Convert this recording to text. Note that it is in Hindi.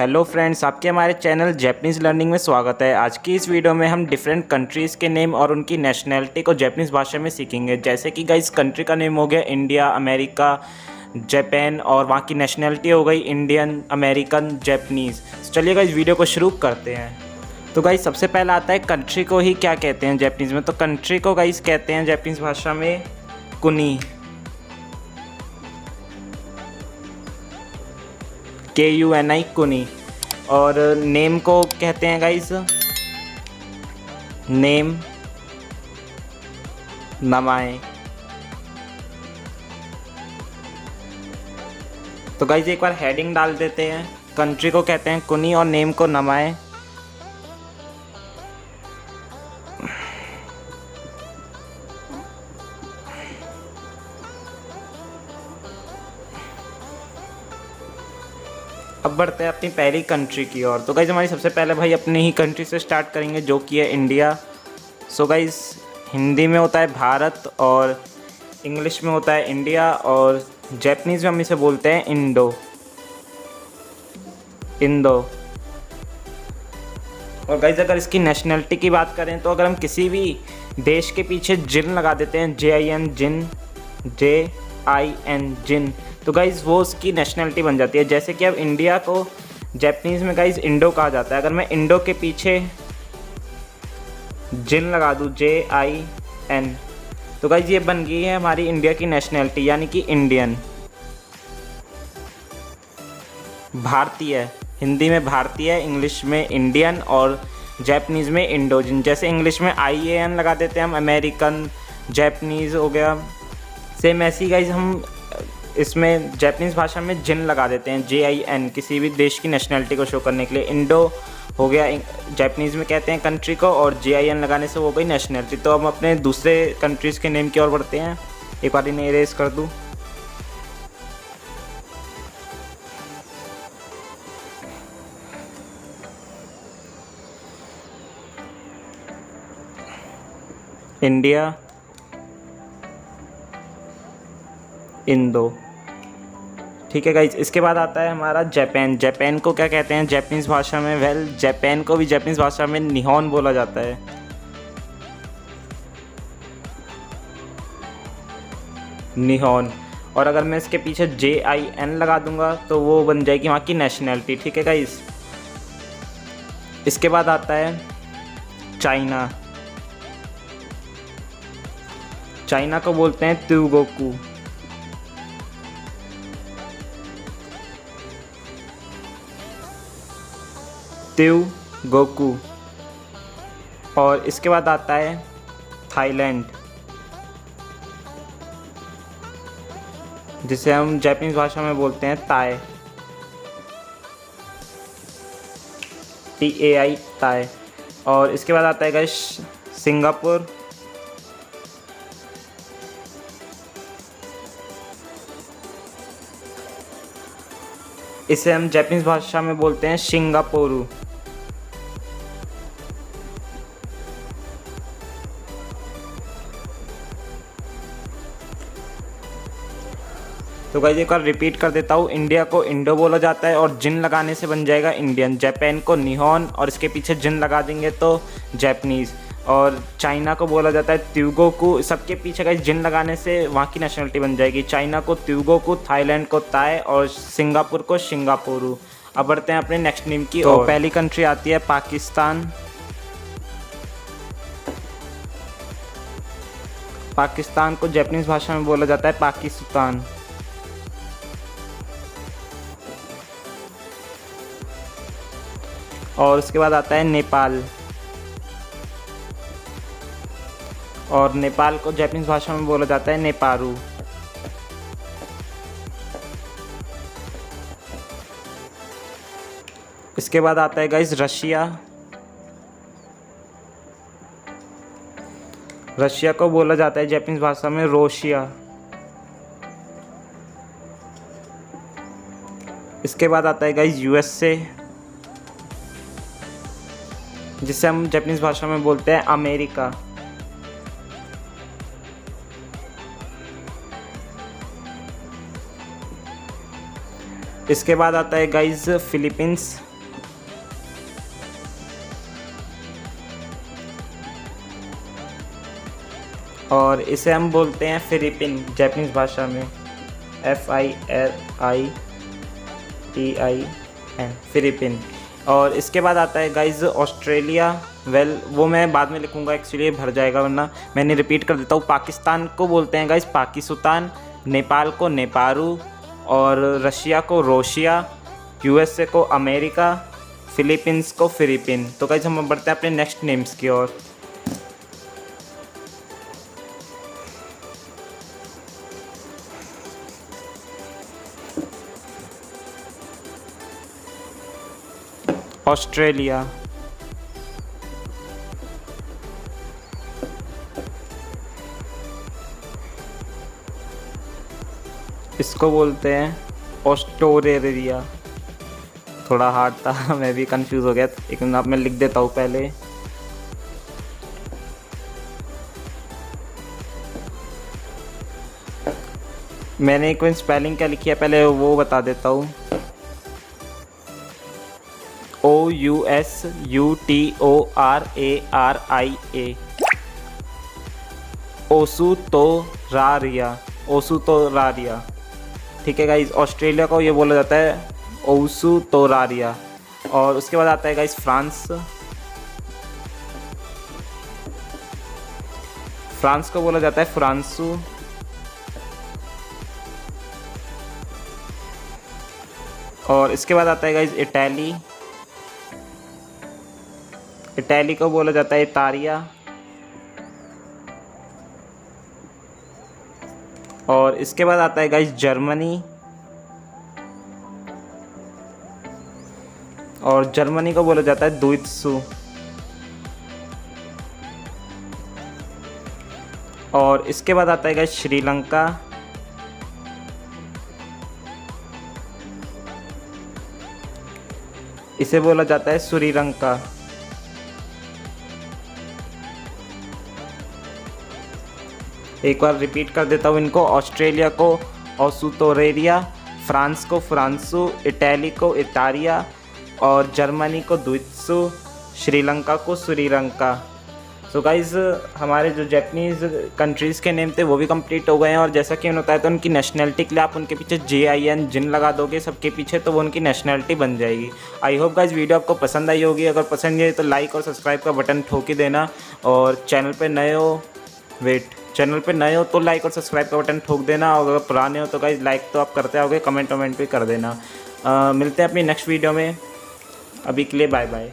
हेलो फ्रेंड्स, आपके हमारे चैनल जैपनीज़ लर्निंग में स्वागत है। आज की इस वीडियो में हम डिफरेंट कंट्रीज़ के नेम और उनकी नेशनैलिटी को जैपनीज़ भाषा में सीखेंगे। जैसे कि गाइस कंट्री का नेम हो गया इंडिया, अमेरिका, जापान और वहाँ की नेशनैलिटी हो गई इंडियन, अमेरिकन, जैपनीज़। चलिए गाइस वीडियो को शुरू करते हैं। तो गाइस सबसे पहला आता है कंट्री को ही क्या कहते हैं जैपनीज़ में। तो कंट्री को गाइस कहते हैं जैपनीज़ भाषा में कुनी, KUNI कुनी। और नेम को कहते हैं गाइस नेम, नमाए। तो गाइस एक बार हेडिंग डाल देते हैं। कंट्री को कहते हैं कुनी और नेम को नमाए। अब बढ़ते हैं अपनी पहली कंट्री की ओर। तो गाइस हमारी सबसे पहले भाई अपनी ही कंट्री से स्टार्ट करेंगे जो कि है इंडिया। सो गाइस हिंदी में होता है भारत और इंग्लिश में होता है इंडिया और जैपनीज़ में हम इसे बोलते हैं इंडो। और गाइस अगर इसकी नेशनैलिटी की बात करें तो अगर हम किसी भी देश के पीछे जिन लगा देते हैं, JIN जिन, तो गाइज़ वो उसकी नेशनैलिटी बन जाती है। जैसे कि अब इंडिया को जैपनीज़ में गाइज़ इंडो कहा जाता है। अगर मैं इंडो के पीछे जिन लगा दूँ, JIN, तो गाइज़ ये बन गई है हमारी इंडिया की नेशनैलिटी, यानी कि इंडियन, भारतीय। हिंदी में भारतीय, इंग्लिश में इंडियन और जैपनीज़ में इंडोजिन। जैसे इंग्लिश में IAN लगा देते हैं हम, अमेरिकन, जैपनीज़ हो गया। सेम ऐसी गाइज़ हम इसमें जैपनीज़ भाषा में जिन लगा देते हैं, JIN, किसी भी देश की नेशनैलिटी को शो करने के लिए। इंडो हो गया जैपनीज़ में कहते हैं कंट्री को, और JIN लगाने से वो गई नेशनैलिटी। तो हम अपने दूसरे कंट्रीज़ के नेम की ओर बढ़ते हैं। एक बार इन्हें इरेज कर दूँ। इंडिया, इंडो, ठीक है गाइज। इसके बाद आता है हमारा जापान। जापान को क्या कहते हैं जैपनीज़ भाषा में? वेल, जापान को भी जैपनीज़ भाषा में निहोन बोला जाता है। निहोन। और अगर मैं इसके पीछे JIN लगा दूंगा तो वो बन जाएगी वहाँ की नेशनैलिटी, ठीक है गाइज। इसके बाद आता है चाइना। चाइना को बोलते हैं त्यूगोकू। त्यूगोकू। और इसके बाद आता है थाईलैंड, जिसे हम जापानीज़ भाषा में बोलते हैं ताय, TAI, ताय। और इसके बाद आता है गाइस सिंगापुर। इसे हम जापानीज़ भाषा में बोलते हैं सिंगापुरू। तो गाइस एक बार रिपीट कर देता हूँ। इंडिया को इंडो बोला जाता है और जिन लगाने से बन जाएगा इंडियन। जापान को निहोन और इसके पीछे जिन लगा देंगे तो जैपनीज़। और चाइना को बोला जाता है त्यूगोकू, सबके पीछे गाइस जिन लगाने से वहाँ की नेशनलिटी बन जाएगी। चाइना को त्यूगोकू, थाईलैंड को ताय और सिंगापुर को सिंगापुरू। अब बढ़ते हैं अपने नेक्स्ट नेम की। तो पहली कंट्री आती है पाकिस्तान। पाकिस्तान को जापानीज़ भाषा में बोला जाता है पाकिस्तान। और उसके बाद आता है नेपाल। और नेपाल को जापानीज़ भाषा में बोला जाता है नेपारू। इसके बाद आता है गाइस रशिया। रशिया को बोला जाता है जापानीज़ भाषा में रोशिया। इसके बाद आता है गाइस USA, जिसे हम जापानीज़ भाषा में बोलते हैं अमेरिका। इसके बाद आता है गाइज फिलीपींस। और इसे हम बोलते हैं फिलीपीन जापानीज़ भाषा में, FILIPIN फिलीपीन। और इसके बाद आता है गाइज़ ऑस्ट्रेलिया। वो मैं बाद में लिखूँगा, एक्चुअली ये भर जाएगा वरना। मैंने रिपीट कर देता हूँ। पाकिस्तान को बोलते हैं गाइज़ पाकिस्तान, नेपाल को नेपारू, और रशिया को रोशिया, USA को अमेरिका, फिलीपींस को फिलीपीन। तो गाइज़ हम बढ़ते हैं अपने नेक्स्ट नेम्स की ओर। ऑस्ट्रेलिया, इसको बोलते हैं ऑस्ट्रेलिया। थोड़ा हार्ड था, मैं भी कंफ्यूज हो गया, लेकिन अब मैं लिख देता हूँ पहले। मैंने एक स्पेलिंग क्या लिखी है पहले वो बता देता हूँ। OUSUTORARIA, ओसुतोरारिया, ओसुतोरारिया। ठीक है गाइज, ऑस्ट्रेलिया को ये बोला जाता है ओसुतोरारिया। और उसके बाद आता है गाइज फ्रांस। फ्रांस को बोला जाता है फ्रांसू। और इसके बाद आता है गाइज इटली। इटली को बोला जाता है इतालिया। और इसके बाद आता है गाइज जर्मनी। और जर्मनी को बोला जाता है दुइत्सु। और इसके बाद आता है गाइज श्रीलंका। इसे बोला जाता है श्रीलंका। एक बार रिपीट कर देता हूँ इनको। ऑस्ट्रेलिया को ओसुतोरेरिया, फ्रांस को फ्रांसू, इटली को इतालिया, और जर्मनी को दुइत्सु, श्रीलंका को श्रीलंका। सो गाइज़ हमारे जो जापानीज़ कंट्रीज़ के नेम थे वो भी कंप्लीट हो गए हैं। और जैसा कि उन्होंने बताया तो उनकी नेशनलिटी के लिए आप उनके पीछे JIN जिन लगा दोगे सबके पीछे, तो वो उनकी नेशनलिटी बन जाएगी। आई होप गाइज़ वीडियो आपको पसंद आई होगी। अगर पसंद आई तो लाइक और सब्सक्राइब का बटन ठोक ही देना। और चैनल पे नए हो तो लाइक और सब्सक्राइब का बटन ठोक देना। और अगर पुराने हो तो गाइज़ लाइक तो आप करते होगे, कमेंट भी कर देना। मिलते हैं अपनी नेक्स्ट वीडियो में। अभी के लिए बाय बाय।